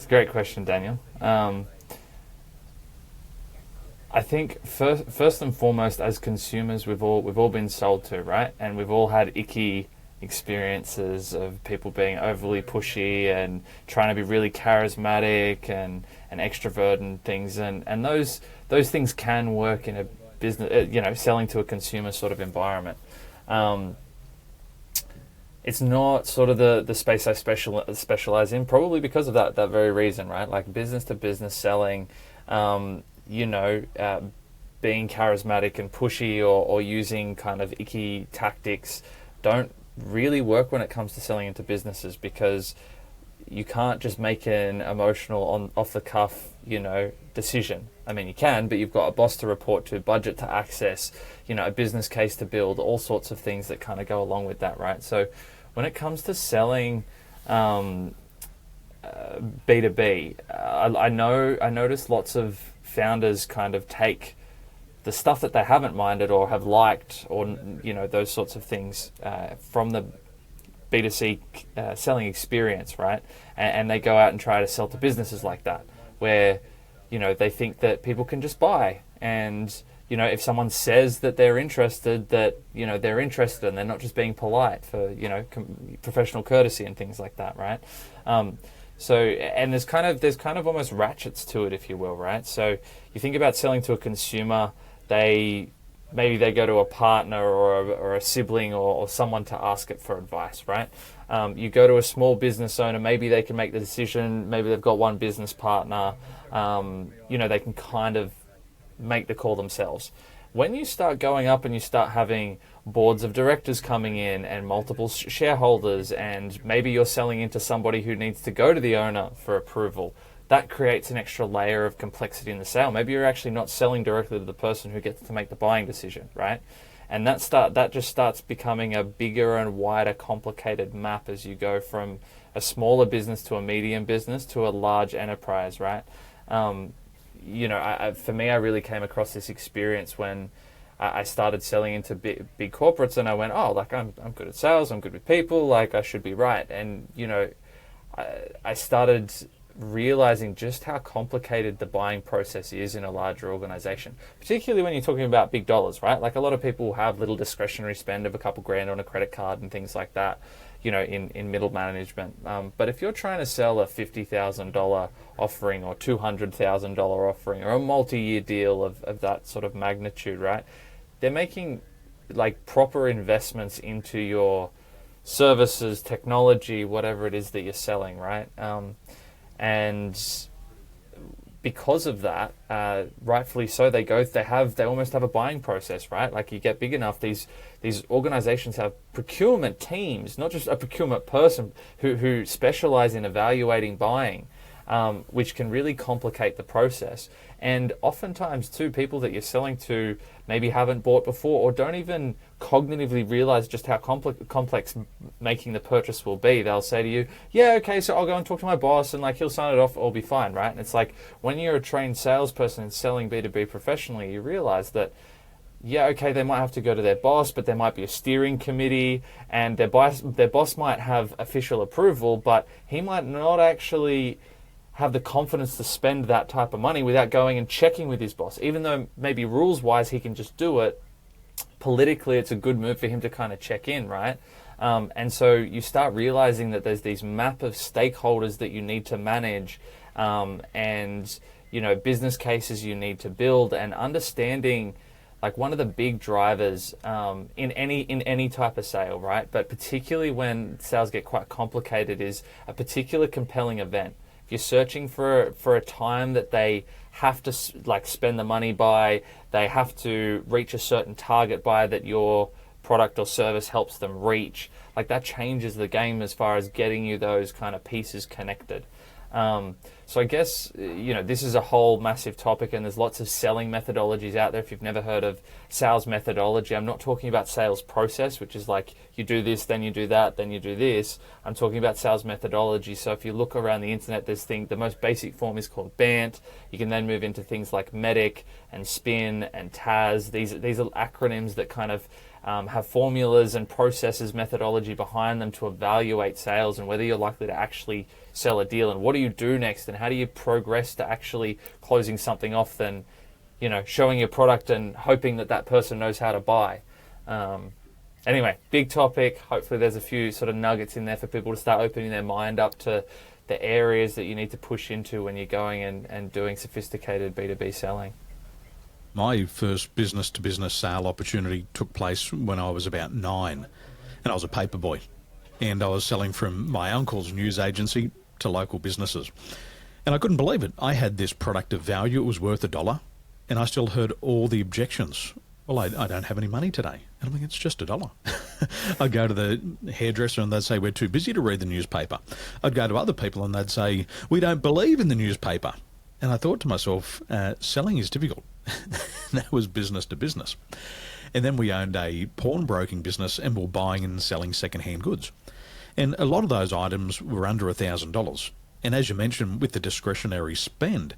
a great question, Daniel. I think first and foremost, as consumers, we've all been sold to, right? And we've all had icky experiences of people being overly pushy and trying to be really charismatic and extrovert and things, and those things can work in a business, selling to a consumer sort of environment. It's not sort of the space I specialize in, probably because of that very reason, right? Like business to business selling, being charismatic and pushy or using kind of icky tactics don't really work when it comes to selling into businesses, because you can't just make an emotional off the cuff, decision. I mean, you can, but you've got a boss to report to, budget to access, a business case to build, all sorts of things that kind of go along with that, right? So when it comes to selling B2B, I notice lots of founders kind of take the stuff that they haven't minded or have liked, or those sorts of things from the B2C selling experience, right? And they go out and try to sell to businesses like that, where they think that people can just buy, and if someone says that they're interested, that they're interested, and they're not just being polite for professional courtesy and things like that, right? So, and there's kind of almost ratchets to it, if you will, right? So you think about selling to a consumer, maybe they go to a partner or a sibling or someone to ask it for advice, right? You go to a small business owner, maybe they can make the decision, maybe they've got one business partner, they can kind of make the call themselves. When you start going up and you start having boards of directors coming in and multiple shareholders, and maybe you're selling into somebody who needs to go to the owner for approval, that creates an extra layer of complexity in the sale. Maybe you're actually not selling directly to the person who gets to make the buying decision, right? And that just starts becoming a bigger and wider, complicated map as you go from a smaller business to a medium business to a large enterprise, right? For me, I really came across this experience when I started selling into big corporates, and I went, I'm good at sales, I'm good with people, I should be right. And I started realizing just how complicated the buying process is in a larger organization, particularly when you're talking about big dollars, right? Like a lot of people have little discretionary spend of a couple grand on a credit card and things like that, in middle management. But if you're trying to sell a $50,000 offering or $200,000 offering or a multi-year deal of that sort of magnitude, right? They're making proper investments into your services, technology, whatever it is that you're selling, right? And because of that, rightfully so, they almost have a buying process, right? Like you get big enough, these organizations have procurement teams, not just a procurement person who specialize in evaluating buying, which can really complicate the process. And oftentimes too, people that you're selling to maybe haven't bought before or don't even cognitively realize just how complex making the purchase will be. They'll say to you, yeah, okay, so I'll go and talk to my boss and he'll sign it off, it'll be fine, right? And it's like when you're a trained salesperson and selling B2B professionally, you realize that, yeah, okay, they might have to go to their boss, but there might be a steering committee, and their boss might have official approval, but he might not actually have the confidence to spend that type of money without going and checking with his boss. Even though maybe rules-wise he can just do it, politically it's a good move for him to kind of check in, right? And so you start realizing that there's these map of stakeholders that you need to manage, and business cases you need to build, and understanding one of the big drivers in any type of sale, right? But particularly when sales get quite complicated, is a particular compelling event. If you're searching for a time that they have to spend the money by, they have to reach a certain target by, that your product or service helps them reach, that changes the game as far as getting you those kind of pieces connected. So I guess, this is a whole massive topic, and there's lots of selling methodologies out there. If you've never heard of sales methodology, I'm not talking about sales process, which is you do this, then you do that, then you do this. I'm talking about sales methodology. So if you look around the internet, the most basic form is called BANT. You can then move into things like MEDIC and SPIN and TAS. These are acronyms that kind of have formulas and processes, methodology behind them to evaluate sales and whether you're likely to actually sell a deal, and what do you do next, and how do you progress to actually closing something off than, you know, showing your product and hoping that that person knows how to buy. Anyway, big topic. Hopefully there's a few sort of nuggets in there for people to start opening their mind up to the areas that you need to push into when you're going and doing sophisticated B2B selling. My first business-to-business sale opportunity took place when I was about 9, and I was a paper boy, and I was selling from my uncle's news agency to local businesses. And I couldn't believe it. I had this product of value. It was worth $1, and I still heard all the objections. Well, I don't have any money today. And I'm like, it's just $1. I'd go to the hairdresser and they'd say, we're too busy to read the newspaper. I'd go to other people and they'd say, we don't believe in the newspaper. And I thought to myself, selling is difficult. That was business to business. And then we owned a pawnbroking business and were buying and selling second-hand goods. And a lot of those items were under $1,000. And as you mentioned, with the discretionary spend,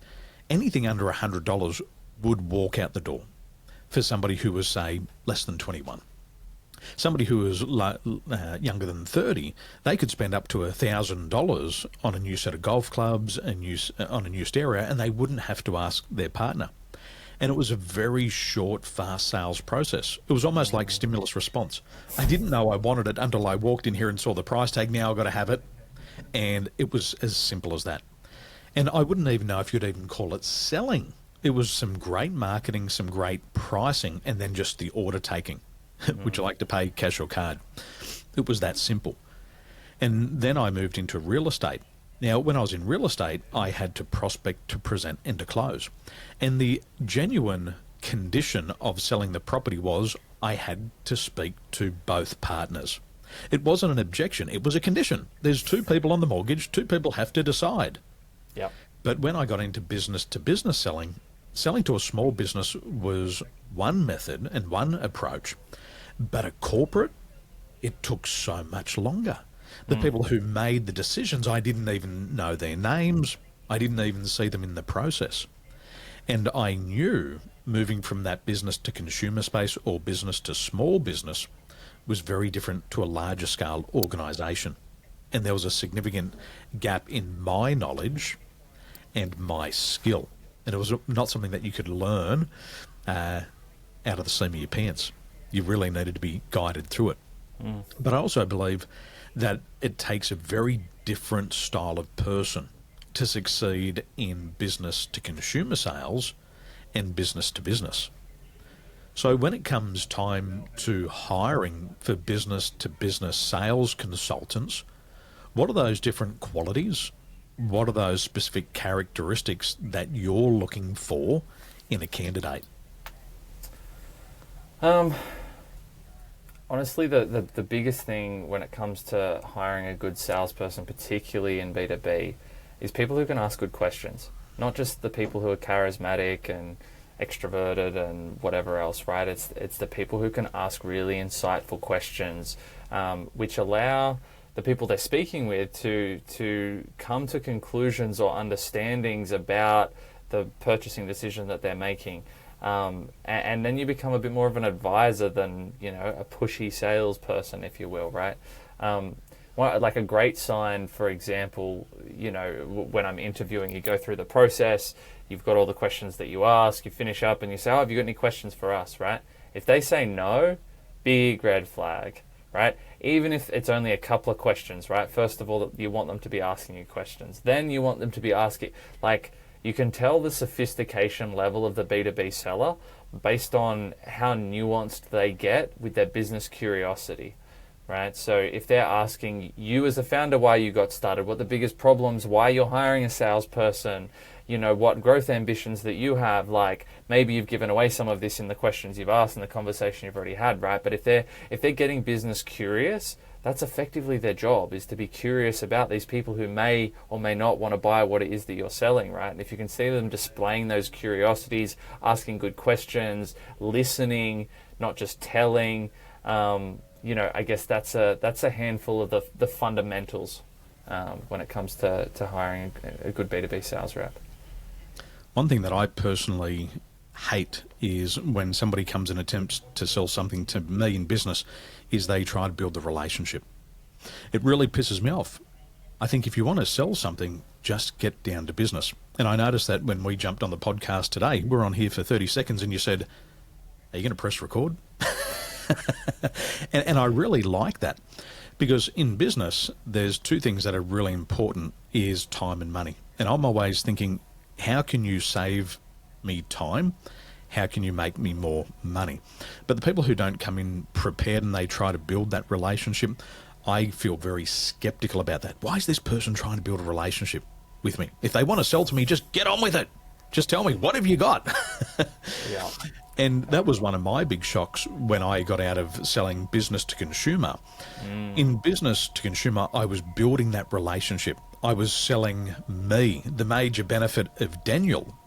anything under $100 would walk out the door for somebody who was, say, less than 21. Somebody who was younger than 30, they could spend up to $1,000 on a new set of golf clubs, on a new stereo, and they wouldn't have to ask their partner. And it was a very short, fast sales process. It was almost like stimulus response. I didn't know I wanted it until I walked in here and saw the price tag. Now I've got to have it. And it was as simple as that. And I wouldn't even know if you'd even call it selling. It was some great marketing, some great pricing, and then just the order taking. Would you like to pay cash or card? It was that simple. And then I moved into real estate. Now, when I was in real estate, I had to prospect, to present, and to close. And the genuine condition of selling the property was I had to speak to both partners. It wasn't an objection. It was a condition. There's 2 people on the mortgage. 2 people have to decide. Yep. But when I got into business-to-business selling, selling to a small business was one method and one approach. But a corporate, it took so much longer. The people who made the decisions, I didn't even know their names. I didn't even see them in the process. And I knew moving from that business to consumer space or business to small business was very different to a larger scale organisation. And there was a significant gap in my knowledge and my skill. And it was not something that you could learn out of the seam of your pants. You really needed to be guided through it. But I also believe that it takes a very different style of person to succeed in business to consumer sales and business to business. So when it comes time to hiring for business to business sales consultants, what are those different qualities? What are those specific characteristics that you're looking for in a candidate? Honestly, the biggest thing when it comes to hiring a good salesperson, particularly in B2B, is people who can ask good questions. Not just the people who are charismatic and extroverted and whatever else, right? It's the people who can ask really insightful questions, which allow the people they're speaking with to come to conclusions or understandings about the purchasing decision that they're making. And then you become a bit more of an advisor than, you know, a pushy salesperson, if you will, right? Like a great sign, for example, you know, when I'm interviewing, you go through the process, you've got all the questions that you ask, you finish up and you say, oh, have you got any questions for us, right? If they say no, big red flag, right? Even if it's only a couple of questions, right? First of all, you want them to be asking you questions. Then you want them to be asking, like, you can tell the sophistication level of the B2B seller based on how nuanced they get with their business curiosity, right? So if they're asking you as a founder why you got started, what the biggest problems, why you're hiring a salesperson, you know, what growth ambitions that you have, like maybe you've given away some of this in the questions you've asked and the conversation you've already had, right? But if they're getting business curious, that's effectively their job, is to be curious about these people who may or may not want to buy what it is that you're selling, right? And if you can see them displaying those curiosities, asking good questions, listening, not just telling, you know, I guess that's a handful of the fundamentals when it comes to hiring a good B2B sales rep. One thing that I personally hate is when somebody comes and attempts to sell something to me in business, is they try to build the relationship. It really pisses me off. I think if you want to sell something, just get down to business. And I noticed that when we jumped on the podcast today, we're on here for 30 seconds and you said, are you going to press record? and I really like that, because in business, there's two things that are really important, is time and money. And I'm always thinking, how can you save me time? How can you make me more money? But the people who don't come in prepared and they try to build that relationship, I feel very skeptical about that. Why is this person trying to build a relationship with me? If they want to sell to me, just get on with it. Just tell me, what have you got? Yeah. And that was one of my big shocks when I got out of selling business to consumer. In business to consumer, I was building that relationship. I was selling me, the major benefit of Daniel.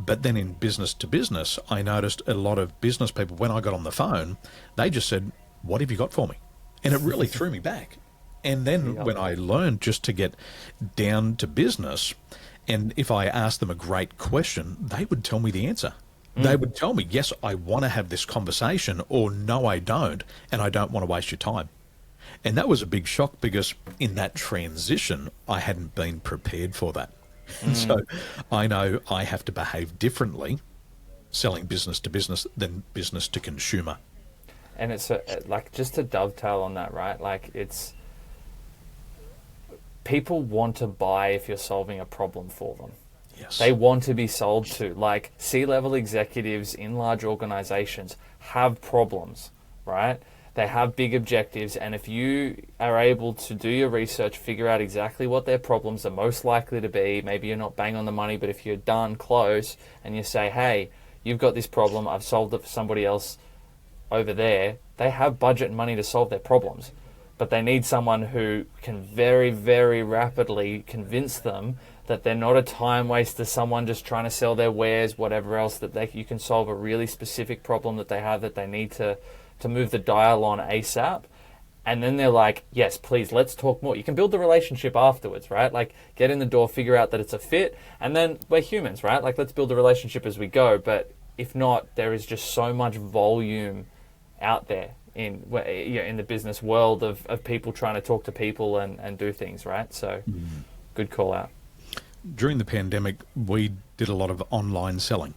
But then in business to business, I noticed a lot of business people, when I got on the phone, they just said, what have you got for me? And it really threw me back. And then when I learned just to get down to business, and if I asked them a great question, they would tell me the answer. They would tell me, yes, I want to have this conversation, or no, I don't, and I don't want to waste your time. And that was a big shock, because in that transition, I hadn't been prepared for that. And so I know I have to behave differently selling business to business than business to consumer. And it's like, just to dovetail on that, right? Like, it's, people want to buy if you're solving a problem for them. Yes. They want to be sold to. Like, C-level executives in large organizations have problems, right? They have big objectives, and if you are able to do your research, figure out exactly what their problems are most likely to be, maybe you're not bang on the money, but if you're done close and you say, hey, you've got this problem, I've solved it for somebody else over there, they have budget and money to solve their problems. But they need someone who can very, very rapidly convince them that they're not a time waster, someone just trying to sell their wares, whatever else, that you can solve a really specific problem that they have, that they need to move the dial on ASAP. And then they're like, yes, please, let's talk more. You can build the relationship afterwards, right? Like, get in the door, figure out that it's a fit, and then we're humans, right? Like, let's build a relationship as we go. But if not, there is just so much volume out there in the business world of people trying to talk to people and do things, right? So good call out. During the pandemic, we did a lot of online selling,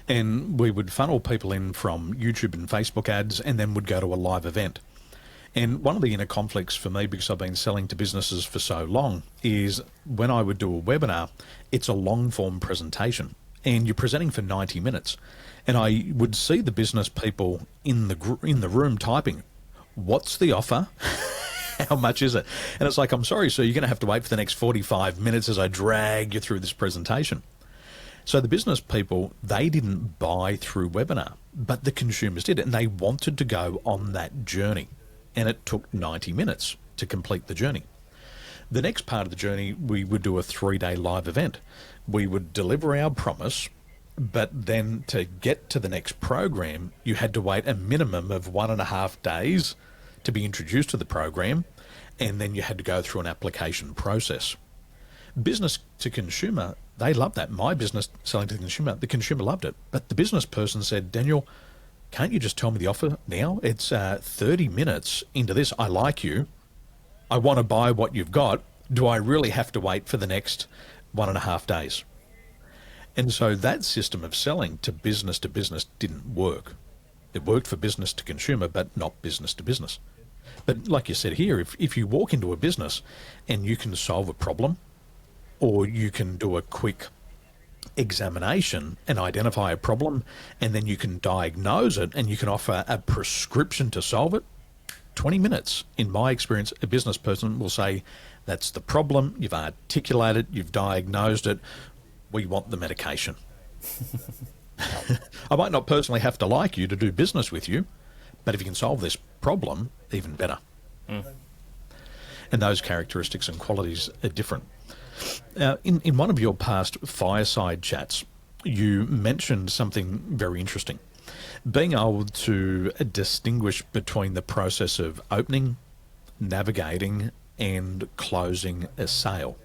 and we would funnel people in from YouTube and Facebook ads, and then would go to a live event. And one of the inner conflicts for me, because I've been selling to businesses for so long, is when I would do a webinar, it's a long form presentation and you're presenting for 90 minutes. And I would see the business people in the room typing, what's the offer? How much is it? And it's like, I'm sorry, sir, you're going to have to wait for the next 45 minutes as I drag you through this presentation. So the business people, they didn't buy through webinar, but the consumers did, and they wanted to go on that journey. And it took 90 minutes to complete the journey. The next part of the journey, we would do a 3-day live event. We would deliver our promise, but then to get to the next program, you had to wait a minimum of 1.5 days to be introduced to the program, and then you had to go through an application process. Business to consumer, they loved that. My business selling to the consumer loved it. But the business person said, Daniel, can't you just tell me the offer now? It's 30 minutes into this. I like you. I want to buy what you've got. Do I really have to wait for the next 1.5 days? And so that system of selling to business didn't work. It worked for business to consumer, but not business to business. But like you said here, if you walk into a business and you can solve a problem, or you can do a quick examination and identify a problem, and then you can diagnose it and you can offer a prescription to solve it, 20 minutes. In my experience, a business person will say, that's the problem, you've articulated, you've diagnosed it, we want the medication. I might not personally have to like you to do business with you, but if you can solve this problem, even better. And those characteristics and qualities are different. In one of your past fireside chats, you mentioned something very interesting. Being able to distinguish between the process of opening, navigating, and closing a sale.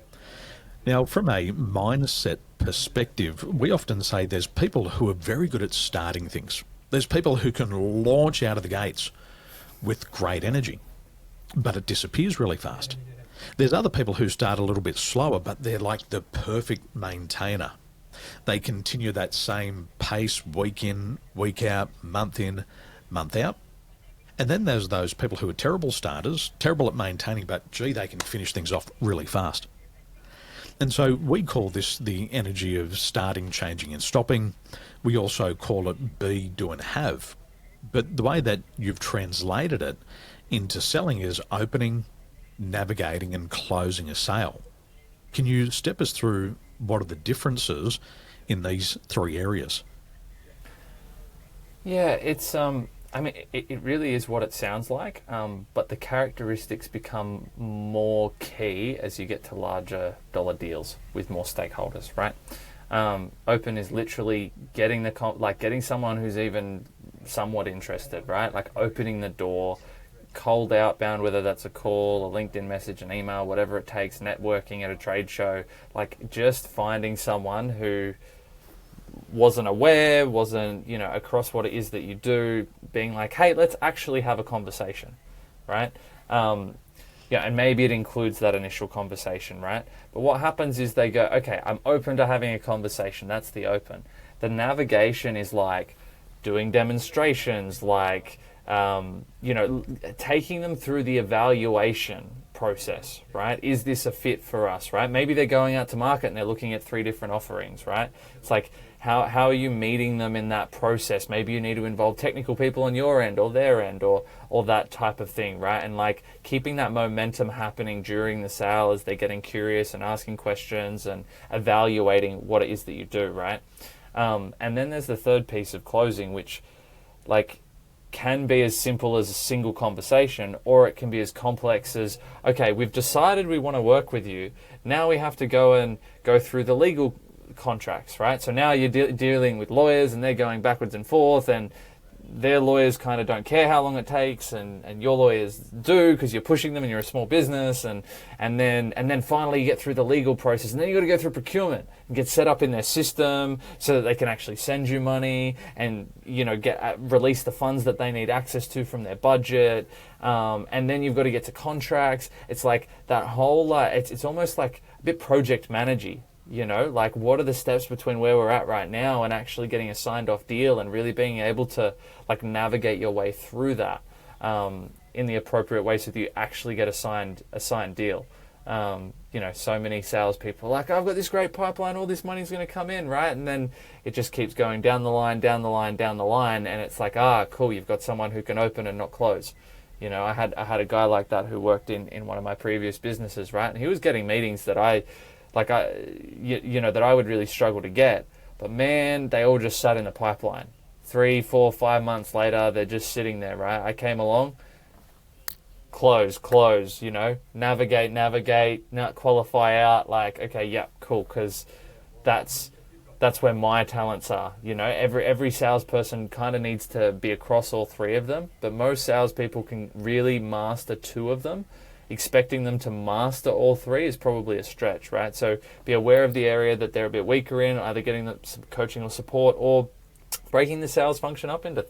Now, from a mindset perspective, we often say there's people who are very good at starting things. There's people who can launch out of the gates with great energy, but it disappears really fast. There's other people who start a little bit slower, but they're like the perfect maintainer. They continue that same pace week in, week out, month in, month out. And then there's those people who are terrible starters, terrible at maintaining, but gee, they can finish things off really fast. And so we call this the energy of starting, changing and stopping. We also call it be, do and have. But the way that you've translated it into selling is opening, navigating and closing a sale. Can you step us through what are the differences in these three areas? Yeah, it's I mean, it really is what it sounds like, but the characteristics become more key as you get to larger dollar deals with more stakeholders, right? Open is literally getting getting someone who's even somewhat interested, right? Like opening the door, cold outbound, whether that's a call, a LinkedIn message, an email, whatever it takes, networking at a trade show, like just finding someone who wasn't aware, wasn't, across what it is that you do, being like, hey, let's actually have a conversation, right? And maybe it includes that initial conversation, right? But what happens is they go, okay, I'm open to having a conversation. That's the open. The navigation is like doing demonstrations, like, taking them through the evaluation process, right? Is this a fit for us, right? Maybe they're going out to market and they're looking at 3 different offerings, right? It's like, how are you meeting them in that process? Maybe you need to involve technical people on your end or their end or that type of thing, right? And like keeping that momentum happening during the sale as they're getting curious and asking questions and evaluating what it is that you do, right? And then there's the third piece of closing, which like can be as simple as a single conversation, or it can be as complex as, okay, we've decided we want to work with you. Now we have to go through the legal contracts, right? So now you're dealing with lawyers and they're going backwards and forth, and their lawyers kind of don't care how long it takes, and your lawyers do because you're pushing them and you're a small business, and then finally you get through the legal process, and then you got to go through procurement and get set up in their system so that they can actually send you money and release the funds that they need access to from their budget, and then you've got to get to contracts. It's like that whole it's almost like a bit project managey. Like what are the steps between where we're at right now and actually getting a signed off deal and really being able to like navigate your way through that in the appropriate way so that you actually get a signed deal. So many salespeople are like, I've got this great pipeline, all this money's going to come in, right? And then it just keeps going down the line, and it's like, cool, you've got someone who can open and not close. I had a guy like that who worked in one of my previous businesses, right? And he was getting meetings that I would really struggle to get, but man, they all just sat in the pipeline. 3, 4, 5 months later, they're just sitting there, right? I came along, close, navigate, not qualify out, like, okay, yeah, cool, because that's where my talents are. Every salesperson kind of needs to be across all 3 of them, but most salespeople can really master 2 of them. Expecting them to master all 3 is probably a stretch, right? So be aware of the area that they're a bit weaker in, either getting them some coaching or support, or breaking the sales function up into,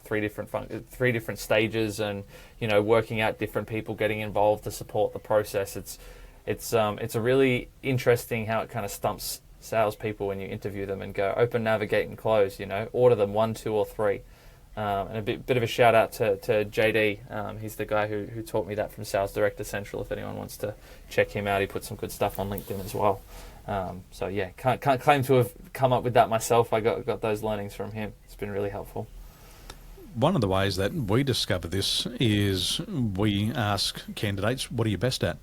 3 different stages, and working out different people getting involved to support the process. It's a really interesting how it kind of stumps salespeople when you interview them and go open, navigate, and close. Order them 1, 2, or 3. And a bit of a shout out to JD. He's the guy who taught me that from Sales Director Central. If anyone wants to check him out, he put some good stuff on LinkedIn as well. So yeah, can't claim to have come up with that myself. I got those learnings from him. It's been really helpful. One of the ways that we discover this is we ask candidates, what are you best at?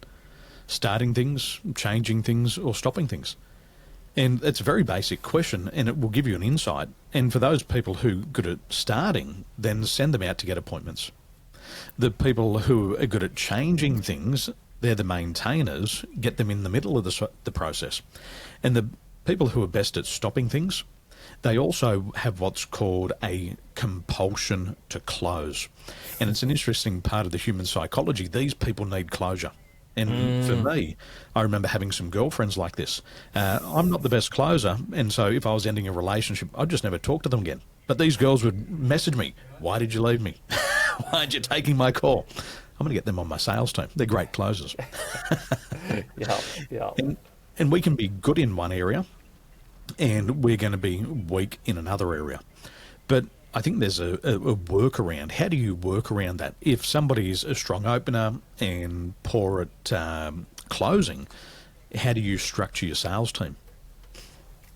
Starting things, changing things, or stopping things? And it's a very basic question, and it will give you an insight. And for those people who are good at starting, then send them out to get appointments. The people who are good at changing things, they're the maintainers, get them in the middle of the process. And the people who are best at stopping things, they also have what's called a compulsion to close. And it's an interesting part of the human psychology. These people need closure. And for me, I remember having some girlfriends like this. I'm not the best closer, and so if I was ending a relationship, I'd just never talk to them again. But these girls would message me, "Why did you leave me? Why aren't you taking my call?" I'm going to get them on my sales team. They're great closers. Yeah. And we can be good in one area, and we're going to be weak in another area. But I think there's a workaround. How do you work around that? If somebody's a strong opener and poor at closing, how do you structure your sales team?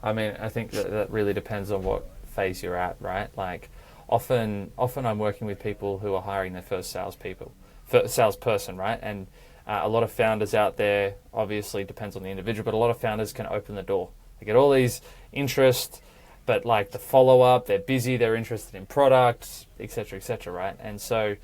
I mean, I think that really depends on what phase you're at, right? Like, often I'm working with people who are hiring their first salesperson, right? And a lot of founders out there, obviously depends on the individual, but a lot of founders can open the door. They get all these interest, but like the follow-up, they're busy, they're interested in products, etc., right? And so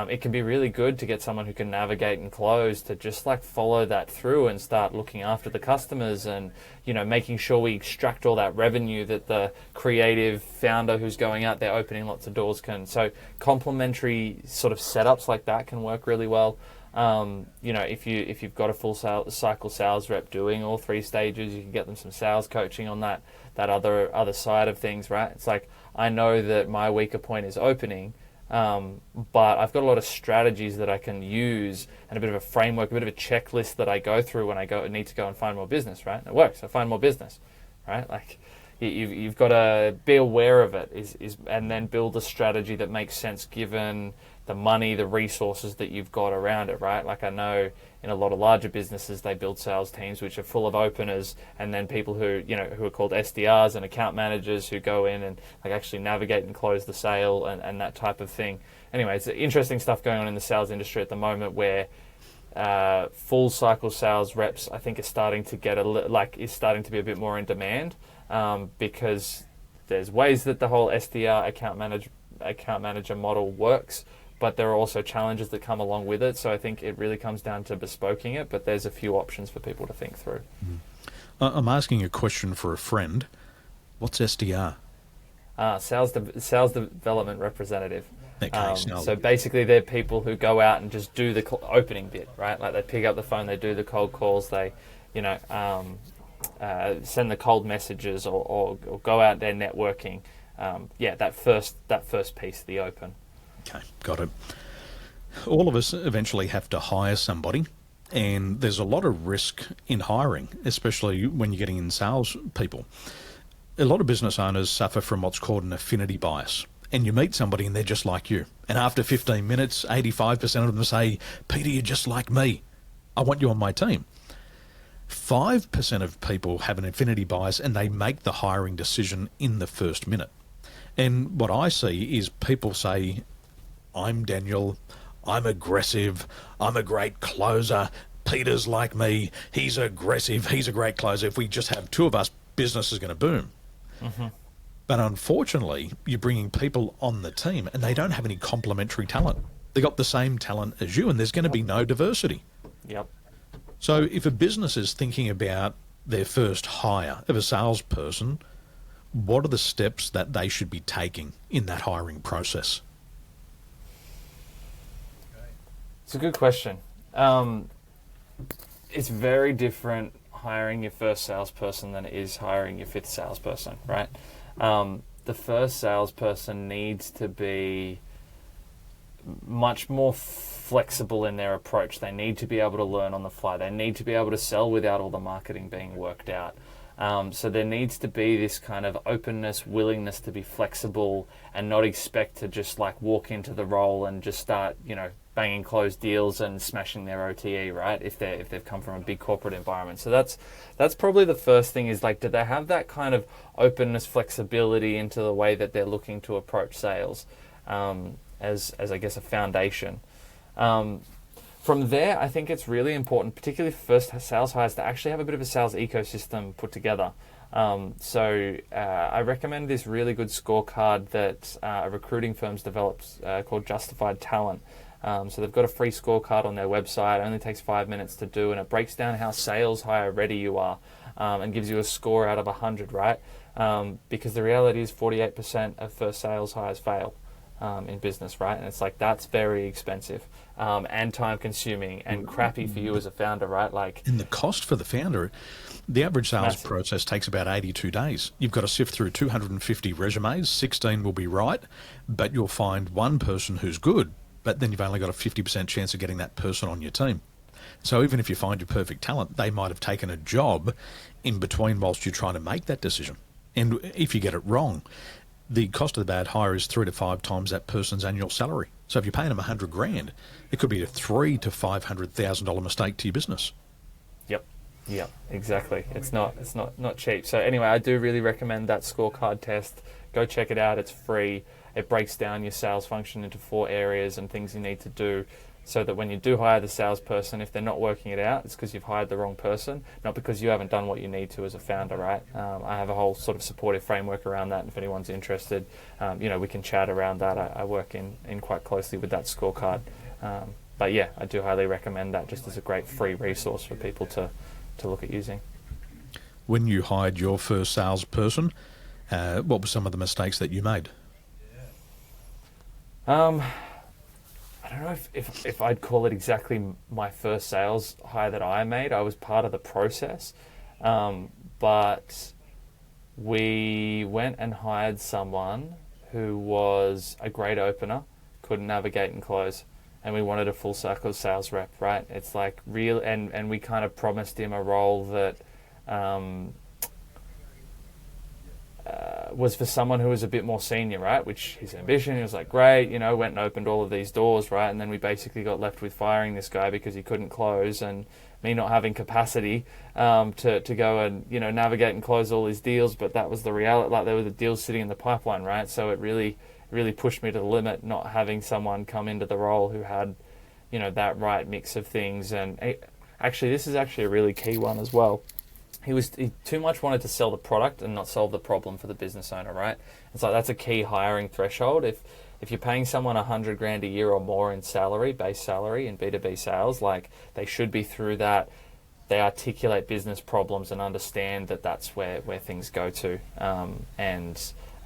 it can be really good to get someone who can navigate and close to just like follow that through and start looking after the customers and, you know, making sure we extract all that revenue that the creative founder who's going out there opening lots of doors can. So complementary sort of setups like that can work really well. You know, if you've got a full cycle sales rep doing all three stages, you can get them some sales coaching on that other side of things, right? It's like, I know that my weaker point is opening, but I've got a lot of strategies that I can use and a bit of a framework, a bit of a checklist that I go through when I need to go and find more business, right? It works. I find more business, right? Like, you've got to be aware of it and then build a strategy that makes sense given the money, the resources that you've got around it, right? Like, I know in a lot of larger businesses, they build sales teams which are full of openers, and then people who are called SDRs and account managers who go in and like actually navigate and close the sale and that type of thing. Anyway, it's interesting stuff going on in the sales industry at the moment where full cycle sales reps, I think, is starting to get is starting to be a bit more in demand, because there's ways that the whole SDR account manager model works, but there are also challenges that come along with it. So I think it really comes down to bespoking it, but there's a few options for people to think through. I'm asking a question for a friend. What's SDR? Sales development representative. Okay, so basically they're people who go out and just do the opening bit, right? Like, they pick up the phone, they do the cold calls, they, send the cold messages or go out there networking. That first piece, the open. Okay, got it. All of us eventually have to hire somebody, and there's a lot of risk in hiring, especially when you're getting in sales people. A lot of business owners suffer from what's called an affinity bias, and you meet somebody and they're just like you. And after 15 minutes, 85% of them say, "Peter, you're just like me. I want you on my team." 5% of people have an affinity bias, and they make the hiring decision in the first minute. And what I see is people say, "I'm Daniel, I'm aggressive, I'm a great closer, Peter's like me, he's aggressive, he's a great closer. If we just have two of us, business is going to boom." Mm-hmm. But unfortunately, you're bringing people on the team and they don't have any complementary talent. They got the same talent as you, and there's going to be no diversity. Yep. So if a business is thinking about their first hire of a salesperson, what are the steps that they should be taking in that hiring process? It's a good question. It's very different hiring your first salesperson than it is hiring your fifth salesperson, right? The first salesperson needs to be much more flexible in their approach. They need to be able to learn on the fly. They need to be able to sell without all the marketing being worked out. So there needs to be this kind of openness, willingness to be flexible and not expect to just like walk into the role and just start, banging closed deals and smashing their OTE, right? If they've come from a big corporate environment. So that's probably the first thing, is like, do they have that kind of openness, flexibility into the way that they're looking to approach sales, as I guess a foundation. From there, I think it's really important, particularly for first sales hires, to actually have a bit of a sales ecosystem put together. I recommend this really good scorecard that a recruiting firm's developed called Justified Talent. So they've got a free scorecard on their website. It only takes 5 minutes to do, and it breaks down how sales hire ready you are, and gives you a score out of 100, right? Because the reality is 48% of first sales hires fail. in business, right? And it's like, that's very expensive, and time consuming and crappy for you as a founder, right? Like, And the cost for the founder, the average sales massive. process takes about 82 days. You've got to sift through 250 resumes, 16 will be right, but you'll find one person who's good, but then you've only got a 50% chance of getting that person on your team. So even if you find your perfect talent, they might have taken a job in between whilst you're trying to make that decision. And if you get it wrong, the cost of the bad hire is 3 to 5 times that person's annual salary. So if you're paying them $100,000, it could be a $300,000 to $500,000 mistake to your business. Yep, exactly. It's not cheap. So anyway, I do really recommend that scorecard test. Go check it out. It's free. It breaks down your sales function into 4 areas and things you need to do, so that when you do hire the salesperson, if they're not working it out, it's because you've hired the wrong person, not because you haven't done what you need to as a founder, right? I have a whole sort of supportive framework around that, and if anyone's interested, we can chat around that. I work in quite closely with that scorecard. But yeah, I do highly recommend that, just as a great free resource for people to look at using. When you hired your first salesperson, what were some of the mistakes that you made? I don't know if I'd call it exactly my first sales hire that I made. I was part of the process. But we went and hired someone who was a great opener, couldn't navigate and close. And we wanted a full cycle sales rep, right? It's like real, and we kind of promised him a role that was for someone who was a bit more senior, right? Which his ambition, he was like, great, went and opened all of these doors, right? And then we basically got left with firing this guy because he couldn't close, and me not having capacity to go and, navigate and close all these deals. But that was the reality. Like, there were the deals sitting in the pipeline, right? So it really pushed me to the limit, not having someone come into the role who had, that right mix of things. And actually, this is actually a really key one as well. He too much wanted to sell the product and not solve the problem for the business owner, right? It's like, that's a key hiring threshold. If you're paying someone $100,000 a year or more in salary, base salary in B2B sales, like, they should be through that. They articulate business problems and understand that that's where things go to.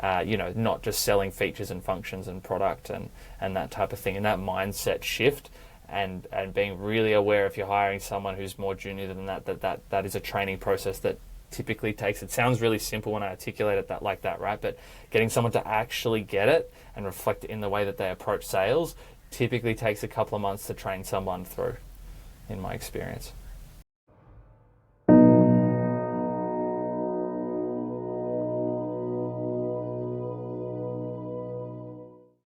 Not just selling features and functions and product and that type of thing, and that mindset shift, and being really aware, if you're hiring someone who's more junior than that is a training process that typically takes, it sounds really simple when I articulate it like that, right? But getting someone to actually get it and reflect it in the way that they approach sales typically takes a couple of months to train someone through, in my experience.